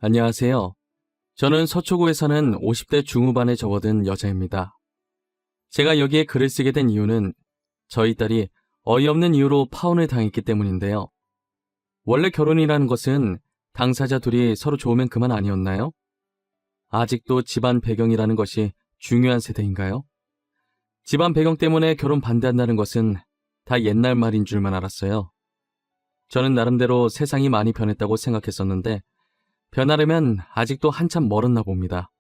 안녕하세요. 저는 서초구에 사는 50대 중후반에 접어든 여자입니다. 제가 여기에 글을 쓰게 된 이유는 저희 딸이 어이없는 이유로 파혼을 당했기 때문인데요. 원래 결혼이라는 것은 당사자 둘이 서로 좋으면 그만 아니었나요? 아직도 집안 배경이라는 것이 중요한 세대인가요? 집안 배경 때문에 결혼 반대한다는 것은 다 옛날 말인 줄만 알았어요. 저는 나름대로 세상이 많이 변했다고 생각했었는데 변하려면 아직도 한참 멀었나 봅니다.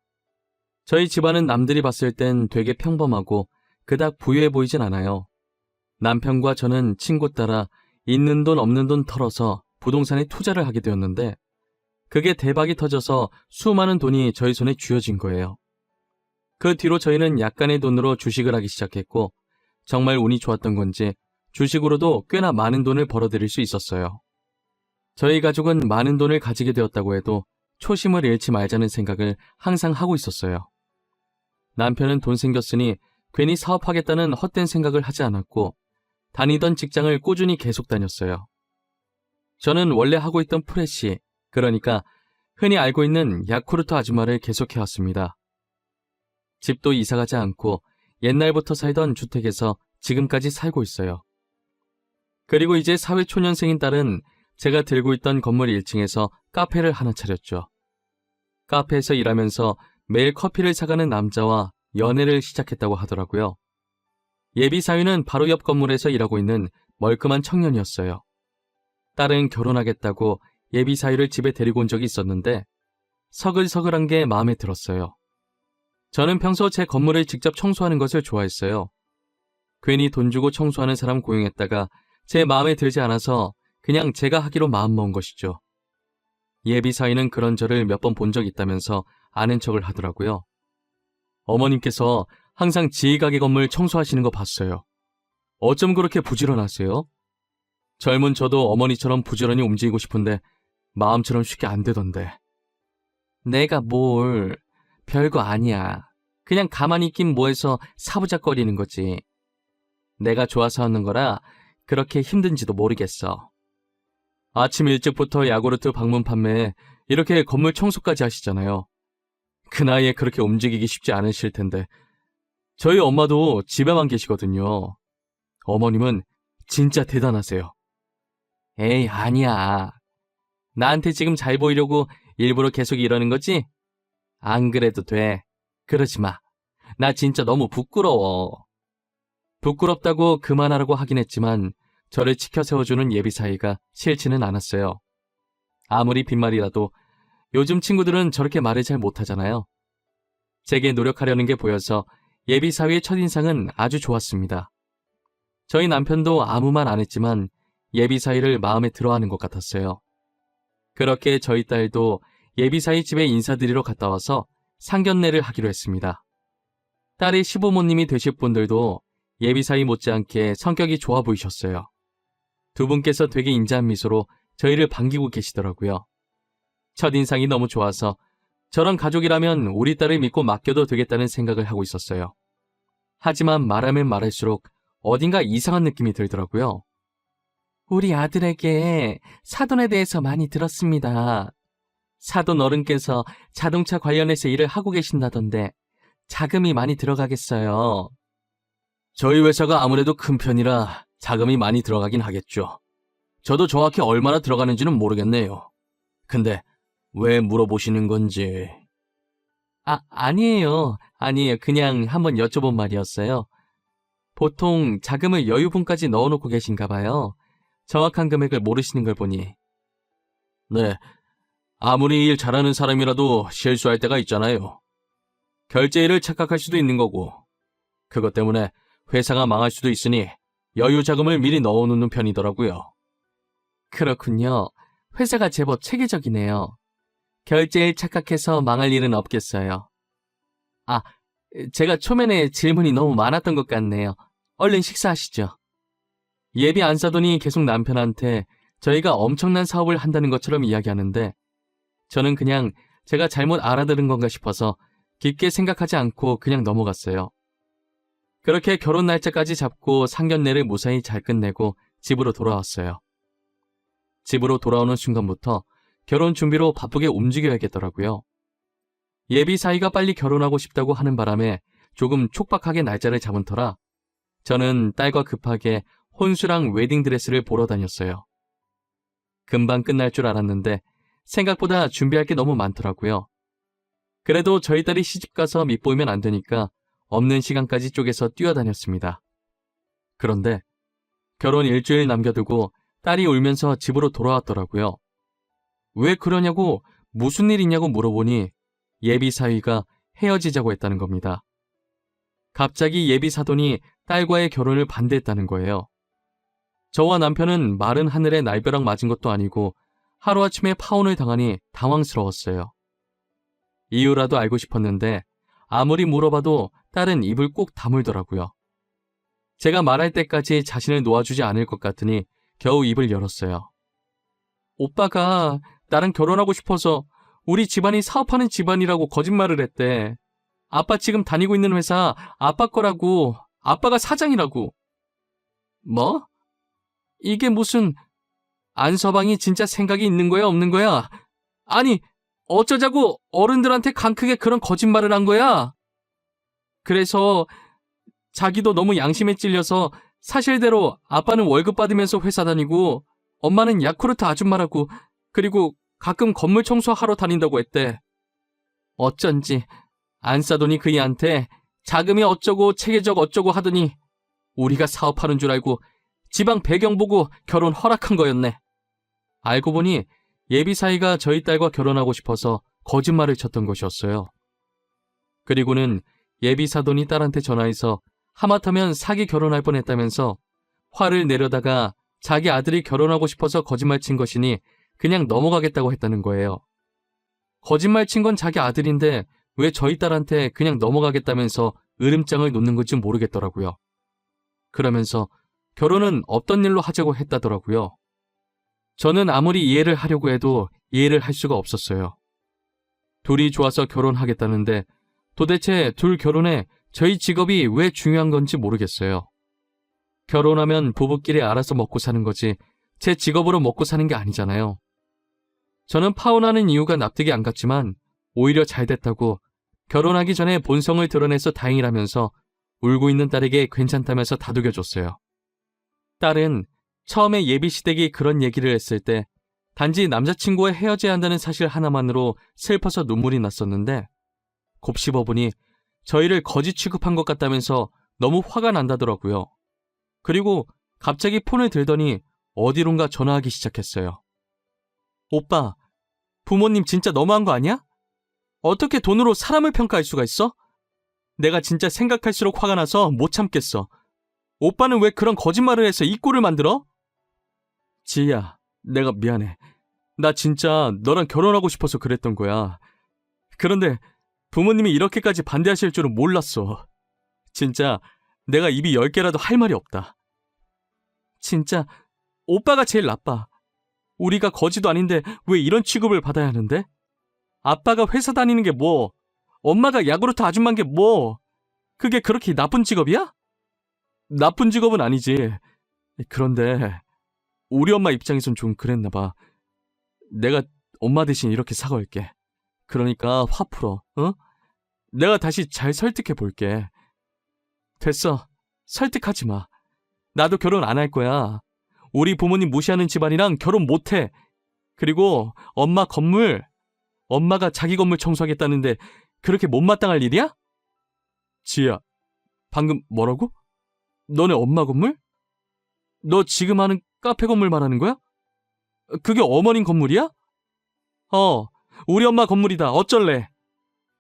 저희 집안은 남들이 봤을 땐 되게 평범하고 그닥 부유해 보이진 않아요. 남편과 저는 친구 따라 있는 돈 없는 돈 털어서 부동산에 투자를 하게 되었는데 그게 대박이 터져서 수많은 돈이 저희 손에 쥐어진 거예요. 그 뒤로 저희는 약간의 돈으로 주식을 하기 시작했고 정말 운이 좋았던 건지 주식으로도 꽤나 많은 돈을 벌어들일 수 있었어요. 저희 가족은 많은 돈을 가지게 되었다고 해도 초심을 잃지 말자는 생각을 항상 하고 있었어요. 남편은 돈 생겼으니 괜히 사업하겠다는 헛된 생각을 하지 않았고 다니던 직장을 꾸준히 계속 다녔어요. 저는 원래 하고 있던 프레시, 그러니까 흔히 알고 있는 야쿠르트 아줌마를 계속해왔습니다. 집도 이사가지 않고 옛날부터 살던 주택에서 지금까지 살고 있어요. 그리고 이제 사회초년생인 딸은 제가 들고 있던 건물 1층에서 카페를 하나 차렸죠. 카페에서 일하면서 매일 커피를 사가는 남자와 연애를 시작했다고 하더라고요. 예비 사위는 바로 옆 건물에서 일하고 있는 멀끔한 청년이었어요. 딸은 결혼하겠다고 예비 사위를 집에 데리고 온 적이 있었는데 서글서글한 게 마음에 들었어요. 저는 평소 제 건물을 직접 청소하는 것을 좋아했어요. 괜히 돈 주고 청소하는 사람 고용했다가 제 마음에 들지 않아서 그냥 제가 하기로 마음먹은 것이죠. 예비 사위는 그런 저를 몇 번 본 적이 있다면서 아는 척을 하더라고요. 어머님께서 항상 지희 가게 건물 청소하시는 거 봤어요. 어쩜 그렇게 부지런하세요? 젊은 저도 어머니처럼 부지런히 움직이고 싶은데 마음처럼 쉽게 안 되던데. 내가 뭘, 별거 아니야. 그냥 가만히 있긴 뭐해서 사부작거리는 거지. 내가 좋아서 하는 거라 그렇게 힘든지도 모르겠어. 아침 일찍부터 야구르트 방문 판매에 이렇게 건물 청소까지 하시잖아요. 그 나이에 그렇게 움직이기 쉽지 않으실 텐데 저희 엄마도 집에만 계시거든요. 어머님은 진짜 대단하세요. 에이, 아니야. 나한테 지금 잘 보이려고 일부러 계속 이러는 거지? 안 그래도 돼. 그러지 마. 나 진짜 너무 부끄러워. 부끄럽다고 그만하라고 하긴 했지만 저를 치켜 세워주는 예비 사이가 싫지는 않았어요. 아무리 빈말이라도 요즘 친구들은 저렇게 말을 잘 못하잖아요. 제게 노력하려는 게 보여서 예비 사위의 첫인상은 아주 좋았습니다. 저희 남편도 아무 말 안 했지만 예비 사위를 마음에 들어하는 것 같았어요. 그렇게 저희 딸도 예비 사위 집에 인사드리러 갔다 와서 상견례를 하기로 했습니다. 딸이 시부모님이 되실 분들도 예비 사위 못지않게 성격이 좋아 보이셨어요. 두 분께서 되게 인자한 미소로 저희를 반기고 계시더라고요. 첫인상이 너무 좋아서 저런 가족이라면 우리 딸을 믿고 맡겨도 되겠다는 생각을 하고 있었어요. 하지만 말하면 말할수록 어딘가 이상한 느낌이 들더라고요. 우리 아들에게 사돈에 대해서 많이 들었습니다. 사돈 어른께서 자동차 관련해서 일을 하고 계신다던데 자금이 많이 들어가겠어요. 저희 회사가 아무래도 큰 편이라 자금이 많이 들어가긴 하겠죠. 저도 정확히 얼마나 들어가는지는 모르겠네요. 근데 왜 물어보시는 건지. 아니에요. 그냥 한번 여쭤본 말이었어요. 보통 자금을 여유분까지 넣어놓고 계신가 봐요. 정확한 금액을 모르시는 걸 보니. 네, 아무리 일 잘하는 사람이라도 실수할 때가 있잖아요. 결제일을 착각할 수도 있는 거고 그것 때문에 회사가 망할 수도 있으니 여유 자금을 미리 넣어놓는 편이더라고요. 그렇군요. 회사가 제법 체계적이네요. 결제일 착각해서 망할 일은 없겠어요. 제가 초면에 질문이 너무 많았던 것 같네요. 얼른 식사하시죠. 예비 안 사돈이 계속 남편한테 저희가 엄청난 사업을 한다는 것처럼 이야기하는데 저는 그냥 제가 잘못 알아들은 건가 싶어서 깊게 생각하지 않고 그냥 넘어갔어요. 그렇게 결혼 날짜까지 잡고 상견례를 무사히 잘 끝내고 집으로 돌아왔어요. 집으로 돌아오는 순간부터 결혼 준비로 바쁘게 움직여야겠더라고요. 예비 사위가 빨리 결혼하고 싶다고 하는 바람에 조금 촉박하게 날짜를 잡은 터라 저는 딸과 급하게 혼수랑 웨딩드레스를 보러 다녔어요. 금방 끝날 줄 알았는데 생각보다 준비할 게 너무 많더라고요. 그래도 저희 딸이 시집가서 밉보이면 안 되니까 없는 시간까지 쪼개서 뛰어다녔습니다. 그런데 결혼 일주일 남겨두고 딸이 울면서 집으로 돌아왔더라고요. 왜 그러냐고 무슨 일 있냐고 물어보니 예비 사위가 헤어지자고 했다는 겁니다. 갑자기 예비 사돈이 딸과의 결혼을 반대했다는 거예요. 저와 남편은 마른 하늘에 날벼락 맞은 것도 아니고 하루아침에 파혼을 당하니 당황스러웠어요. 이유라도 알고 싶었는데 아무리 물어봐도 딸은 입을 꼭 다물더라고요. 제가 말할 때까지 자신을 놓아주지 않을 것 같으니 겨우 입을 열었어요. 오빠가 나랑 결혼하고 싶어서 우리 집안이 사업하는 집안이라고 거짓말을 했대. 아빠 지금 다니고 있는 회사 아빠 거라고, 아빠가 사장이라고. 뭐? 이게 무슨 안서방이 진짜 생각이 있는 거야 없는 거야? 아니 어쩌자고 어른들한테 강 크게 그런 거짓말을 한 거야? 그래서 자기도 너무 양심에 찔려서 사실대로 아빠는 월급 받으면서 회사 다니고 엄마는 야쿠르트 아줌마라고 그리고 가끔 건물 청소하러 다닌다고 했대. 어쩐지 안싸돈이 그이한테 자금이 어쩌고 체계적 어쩌고 하더니 우리가 사업하는 줄 알고 지방 배경 보고 결혼 허락한 거였네. 알고 보니 예비 사위가 저희 딸과 결혼하고 싶어서 거짓말을 쳤던 것이었어요. 그리고는 예비 사돈이 딸한테 전화해서 하마터면 사기 결혼할 뻔했다면서 화를 내려다가 자기 아들이 결혼하고 싶어서 거짓말 친 것이니 그냥 넘어가겠다고 했다는 거예요. 거짓말 친 건 자기 아들인데 왜 저희 딸한테 그냥 넘어가겠다면서 으름장을 놓는 건지 모르겠더라고요. 그러면서 결혼은 없던 일로 하자고 했다더라고요. 저는 아무리 이해를 하려고 해도 이해를 할 수가 없었어요. 둘이 좋아서 결혼하겠다는데 도대체 둘 결혼에 저희 직업이 왜 중요한 건지 모르겠어요. 결혼하면 부부끼리 알아서 먹고 사는 거지 제 직업으로 먹고 사는 게 아니잖아요. 저는 파혼하는 이유가 납득이 안 갔지만 오히려 잘 됐다고 결혼하기 전에 본성을 드러내서 다행이라면서 울고 있는 딸에게 괜찮다면서 다독여줬어요. 딸은 처음에 예비 시댁이 그런 얘기를 했을 때 단지 남자친구와 헤어져야 한다는 사실 하나만으로 슬퍼서 눈물이 났었는데 곱씹어보니 저희를 거지 취급한 것 같다면서 너무 화가 난다더라고요. 그리고 갑자기 폰을 들더니 어디론가 전화하기 시작했어요. 오빠, 부모님 진짜 너무한 거 아니야? 어떻게 돈으로 사람을 평가할 수가 있어? 내가 진짜 생각할수록 화가 나서 못 참겠어. 오빠는 왜 그런 거짓말을 해서 이 꼴을 만들어? 지희야, 내가 미안해. 나 진짜 너랑 결혼하고 싶어서 그랬던 거야. 그런데 부모님이 이렇게까지 반대하실 줄은 몰랐어. 진짜 내가 입이 10개라도 할 말이 없다. 진짜 오빠가 제일 나빠. 우리가 거지도 아닌데 왜 이런 취급을 받아야 하는데? 아빠가 회사 다니는 게 뭐? 엄마가 야구르트 아줌마인 게 뭐? 그게 그렇게 나쁜 직업이야? 나쁜 직업은 아니지. 그런데 우리 엄마 입장에선 좀 그랬나 봐. 내가 엄마 대신 이렇게 사과할게. 그러니까 화 풀어, 어? 내가 다시 잘 설득해 볼게. 됐어. 설득하지 마. 나도 결혼 안 할 거야. 우리 부모님 무시하는 집안이랑 결혼 못 해. 그리고 엄마 건물, 엄마가 자기 건물 청소하겠다는데 그렇게 못마땅할 일이야? 지희야, 방금 뭐라고? 너네 엄마 건물? 너 지금 하는 카페 건물 말하는 거야? 그게 어머님 건물이야? 우리 엄마 건물이다. 어쩔래?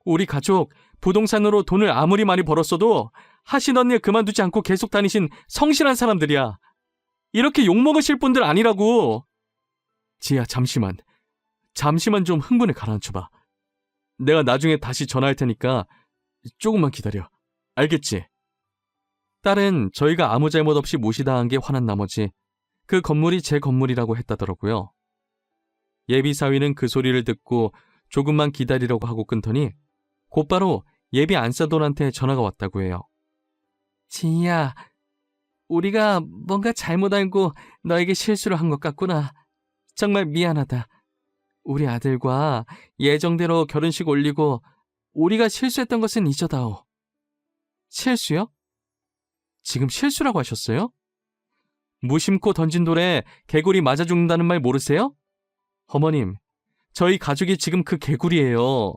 우리 가족 부동산으로 돈을 아무리 많이 벌었어도 하시던 일 그만두지 않고 계속 다니신 성실한 사람들이야. 이렇게 욕먹으실 분들 아니라고. 지희야, 잠시만 좀 흥분을 가라앉혀봐. 내가 나중에 다시 전화할 테니까 조금만 기다려. 알겠지? 딸은 저희가 아무 잘못 없이 무시당한 게 화난 나머지 그 건물이 제 건물이라고 했다더라고요. 예비 사위는 그 소리를 듣고 조금만 기다리려고 하고 끊더니 곧바로 예비 안사돈한테 전화가 왔다고 해요. 지희야, 우리가 뭔가 잘못 알고 너에게 실수를 한 것 같구나. 정말 미안하다. 우리 아들과 예정대로 결혼식 올리고 우리가 실수했던 것은 잊어다오. 실수요? 지금 실수라고 하셨어요? 무심코 던진 돌에 개구리 맞아 죽는다는 말 모르세요? 어머님, 저희 가족이 지금 그 개구리예요.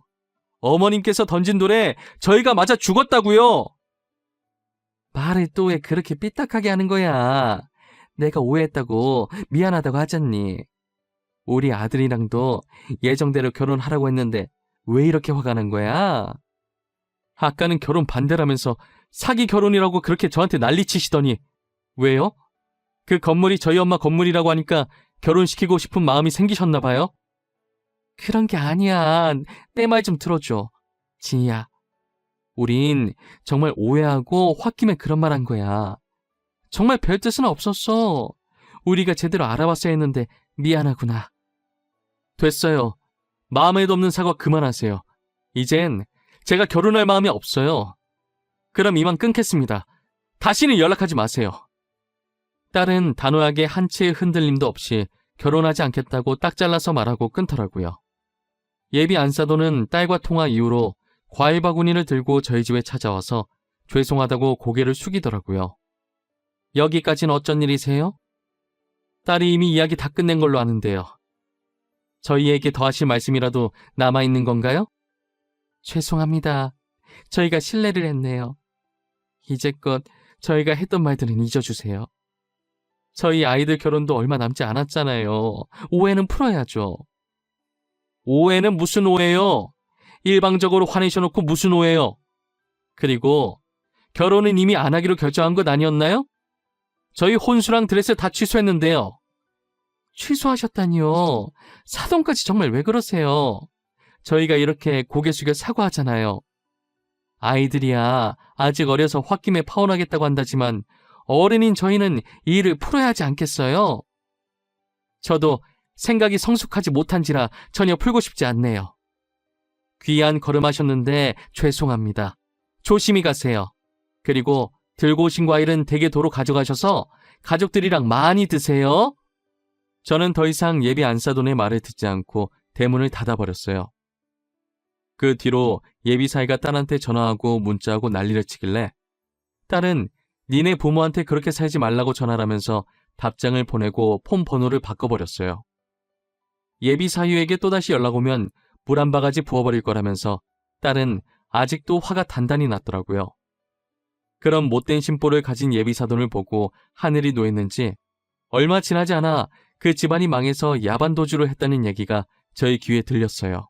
어머님께서 던진 돌에 저희가 맞아 죽었다고요. 말을 또 왜 그렇게 삐딱하게 하는 거야? 내가 오해했다고 미안하다고 하잖니. 우리 아들이랑도 예정대로 결혼하라고 했는데 왜 이렇게 화가 난 거야? 아까는 결혼 반대라면서 사기 결혼이라고 그렇게 저한테 난리치시더니 왜요? 그 건물이 저희 엄마 건물이라고 하니까 결혼시키고 싶은 마음이 생기셨나 봐요? 그런 게 아니야. 내 말 좀 들어줘. 진이야, 우린 정말 오해하고 홧김에 그런 말 한 거야. 정말 별 뜻은 없었어. 우리가 제대로 알아봤어야 했는데 미안하구나. 됐어요. 마음에도 없는 사과 그만하세요. 이젠 제가 결혼할 마음이 없어요. 그럼 이만 끊겠습니다. 다시는 연락하지 마세요. 딸은 단호하게 한 치의 흔들림도 없이 결혼하지 않겠다고 딱 잘라서 말하고 끊더라고요. 예비 안사도는 딸과 통화 이후로 과일 바구니를 들고 저희 집에 찾아와서 죄송하다고 고개를 숙이더라고요. 여기까지는 어쩐 일이세요? 딸이 이미 이야기 다 끝낸 걸로 아는데요. 저희에게 더 하실 말씀이라도 남아있는 건가요? 죄송합니다. 저희가 실례를 했네요. 이제껏 저희가 했던 말들은 잊어주세요. 저희 아이들 결혼도 얼마 남지 않았잖아요. 오해는 풀어야죠. 오해는 무슨 오해요? 일방적으로 화내셔놓고 무슨 오해요? 그리고 결혼은 이미 안 하기로 결정한 것 아니었나요? 저희 혼수랑 드레스 다 취소했는데요. 취소하셨다니요. 사돈까지 정말 왜 그러세요? 저희가 이렇게 고개 숙여 사과하잖아요. 아이들이야 아직 어려서 홧김에 파혼하겠다고 한다지만 어른인 저희는 이 일을 풀어야 하지 않겠어요? 저도 생각이 성숙하지 못한지라 전혀 풀고 싶지 않네요. 귀한 걸음하셨는데 죄송합니다. 조심히 가세요. 그리고 들고 오신 과일은 댁에 도로 가져가셔서 가족들이랑 많이 드세요. 저는 더 이상 예비 안사돈의 말을 듣지 않고 대문을 닫아버렸어요. 그 뒤로 예비 사이가 딸한테 전화하고 문자하고 난리를 치길래 딸은 니네 부모한테 그렇게 살지 말라고 전화라면서 답장을 보내고 폰 번호를 바꿔버렸어요. 예비 사유에게 또다시 연락 오면 물 한 바가지 부어버릴 거라면서 딸은 아직도 화가 단단히 났더라고요. 그런 못된 심보를 가진 예비 사돈을 보고 하늘이 놓였는지 얼마 지나지 않아 그 집안이 망해서 야반도주를 했다는 얘기가 저희 귀에 들렸어요.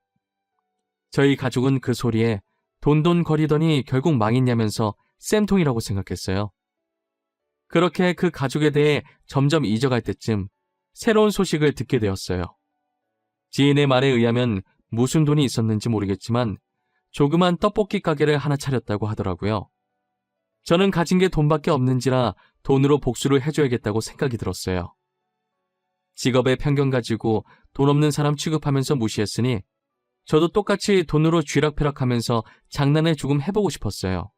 저희 가족은 그 소리에 돈돈거리더니 결국 망했냐면서 쌤통이라고 생각했어요. 그렇게 그 가족에 대해 점점 잊어갈 때쯤 새로운 소식을 듣게 되었어요. 지인의 말에 의하면 무슨 돈이 있었는지 모르겠지만 조그만 떡볶이 가게를 하나 차렸다고 하더라고요. 저는 가진 게 돈밖에 없는지라 돈으로 복수를 해줘야겠다고 생각이 들었어요. 직업의 편견 가지고 돈 없는 사람 취급하면서 무시했으니 저도 똑같이 돈으로 쥐락펴락하면서 장난을 조금 해보고 싶었어요.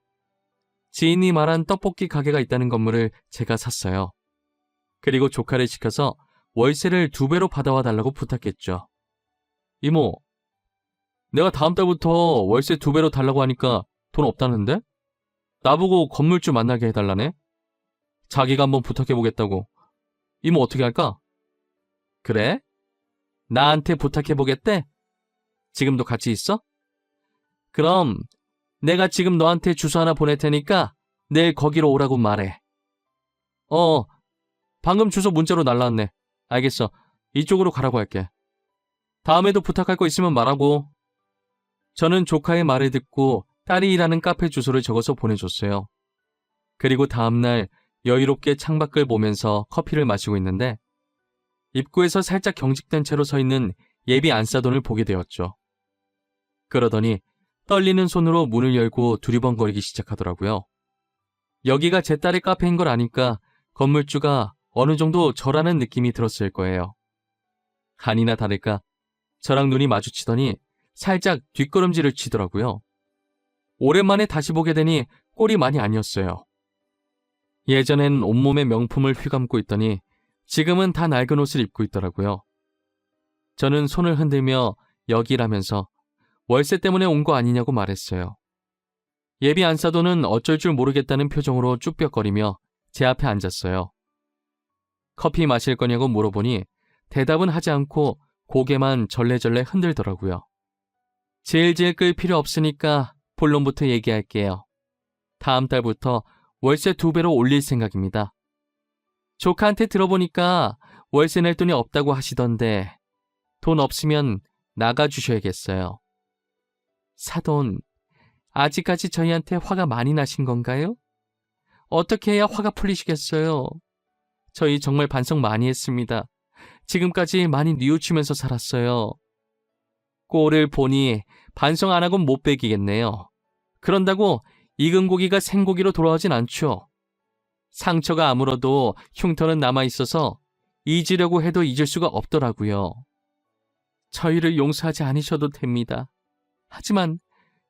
지인이 말한 떡볶이 가게가 있다는 건물을 제가 샀어요. 그리고 조카를 시켜서 월세를 2배로 받아와 달라고 부탁했죠. 이모, 내가 다음 달부터 월세 2배로 달라고 하니까 돈 없다는데? 나보고 건물주 만나게 해달라네? 자기가 한번 부탁해보겠다고. 이모 어떻게 할까? 그래? 나한테 부탁해보겠대? 지금도 같이 있어? 그럼 내가 지금 너한테 주소 하나 보낼 테니까 내일 거기로 오라고 말해. 방금 주소 문자로 날라왔네. 알겠어. 이쪽으로 가라고 할게. 다음에도 부탁할 거 있으면 말하고. 저는 조카의 말을 듣고 딸이 일하는 카페 주소를 적어서 보내줬어요. 그리고 다음날 여유롭게 창밖을 보면서 커피를 마시고 있는데 입구에서 살짝 경직된 채로 서 있는 예비 안사돈을 보게 되었죠. 그러더니 떨리는 손으로 문을 열고 두리번거리기 시작하더라고요. 여기가 제 딸의 카페인 걸 아니까 건물주가 어느 정도 저라는 느낌이 들었을 거예요. 아니나 다를까 저랑 눈이 마주치더니 살짝 뒷걸음질을 치더라고요. 오랜만에 다시 보게 되니 꼴이 많이 아니었어요. 예전엔 온몸에 명품을 휘감고 있더니 지금은 다 낡은 옷을 입고 있더라고요. 저는 손을 흔들며 여기라면서 월세 때문에 온 거 아니냐고 말했어요. 예비 안사돈은 어쩔 줄 모르겠다는 표정으로 쭈뼛거리며 제 앞에 앉았어요. 커피 마실 거냐고 물어보니 대답은 하지 않고 고개만 절레절레 흔들더라고요. 질질 끌 필요 없으니까 본론부터 얘기할게요. 다음 달부터 월세 2배로 올릴 생각입니다. 조카한테 들어보니까 월세 낼 돈이 없다고 하시던데 돈 없으면 나가주셔야겠어요. 사돈, 아직까지 저희한테 화가 많이 나신 건가요? 어떻게 해야 화가 풀리시겠어요? 저희 정말 반성 많이 했습니다. 지금까지 많이 뉘우치면서 살았어요. 꼴을 보니 반성 안 하곤 못 베기겠네요. 그런다고 익은 고기가 생고기로 돌아오진 않죠. 상처가 아물어도 흉터는 남아있어서 잊으려고 해도 잊을 수가 없더라고요. 저희를 용서하지 않으셔도 됩니다. 하지만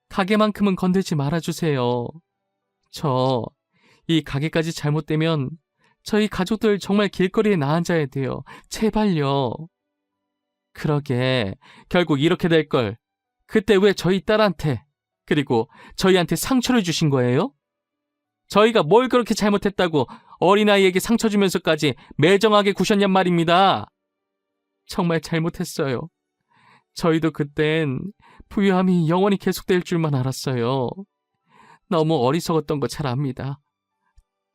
가게만큼은 건들지 말아주세요. 저 이 가게까지 잘못되면 저희 가족들 정말 길거리에 나앉아야 돼요. 제발요. 그러게 결국 이렇게 될 걸. 그때 왜 저희 딸한테 그리고 저희한테 상처를 주신 거예요? 저희가 뭘 그렇게 잘못했다고 어린아이에게 상처 주면서까지 매정하게 구셨냔 말입니다. 정말 잘못했어요. 저희도 그땐 부유함이 영원히 계속될 줄만 알았어요. 너무 어리석었던 거 잘 압니다.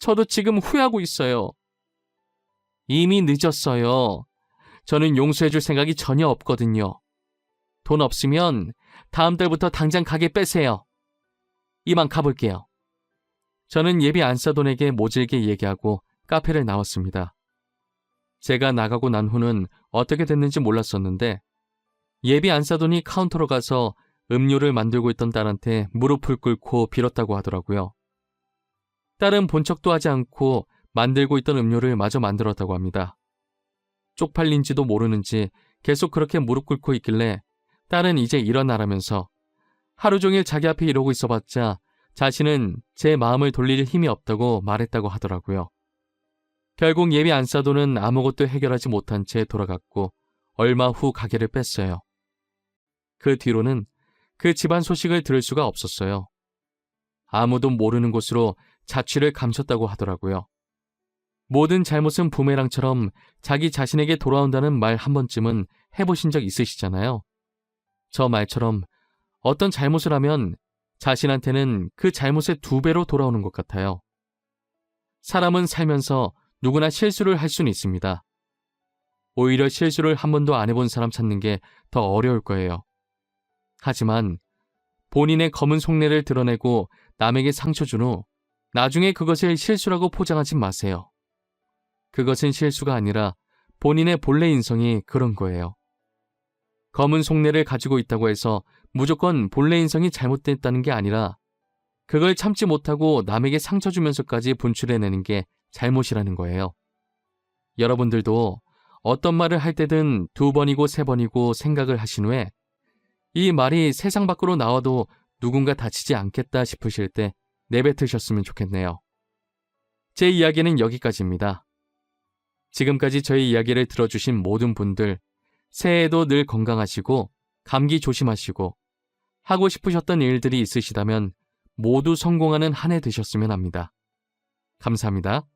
저도 지금 후회하고 있어요. 이미 늦었어요. 저는 용서해줄 생각이 전혀 없거든요. 돈 없으면 다음 달부터 당장 가게 빼세요. 이만 가볼게요. 저는 예비 안사돈에게 모질게 얘기하고 카페를 나왔습니다. 제가 나가고 난 후는 어떻게 됐는지 몰랐었는데 예비 안사돈이 카운터로 가서 음료를 만들고 있던 딸한테 무릎을 꿇고 빌었다고 하더라고요. 딸은 본 척도 하지 않고 만들고 있던 음료를 마저 만들었다고 합니다. 쪽팔린지도 모르는지 계속 그렇게 무릎 꿇고 있길래 딸은 이제 일어나라면서 하루 종일 자기 앞에 이러고 있어봤자 자신은 제 마음을 돌릴 힘이 없다고 말했다고 하더라고요. 결국 예비 안사돈은 아무것도 해결하지 못한 채 돌아갔고 얼마 후 가게를 뺐어요. 그 뒤로는 그 집안 소식을 들을 수가 없었어요. 아무도 모르는 곳으로 자취를 감췄다고 하더라고요. 모든 잘못은 부메랑처럼 자기 자신에게 돌아온다는 말 한 번쯤은 해보신 적 있으시잖아요. 저 말처럼 어떤 잘못을 하면 자신한테는 그 잘못의 2배로 돌아오는 것 같아요. 사람은 살면서 누구나 실수를 할 수는 있습니다. 오히려 실수를 한 번도 안 해본 사람 찾는 게 더 어려울 거예요. 하지만 본인의 검은 속내를 드러내고 남에게 상처 준 후 나중에 그것을 실수라고 포장하지 마세요. 그것은 실수가 아니라 본인의 본래 인성이 그런 거예요. 검은 속내를 가지고 있다고 해서 무조건 본래 인성이 잘못됐다는 게 아니라 그걸 참지 못하고 남에게 상처 주면서까지 분출해내는 게 잘못이라는 거예요. 여러분들도 어떤 말을 할 때든 2번이고 3번이고 생각을 하신 후에 이 말이 세상 밖으로 나와도 누군가 다치지 않겠다 싶으실 때 내뱉으셨으면 좋겠네요. 제 이야기는 여기까지입니다. 지금까지 저희 이야기를 들어주신 모든 분들, 새해에도 늘 건강하시고 감기 조심하시고 하고 싶으셨던 일들이 있으시다면 모두 성공하는 한 해 되셨으면 합니다. 감사합니다.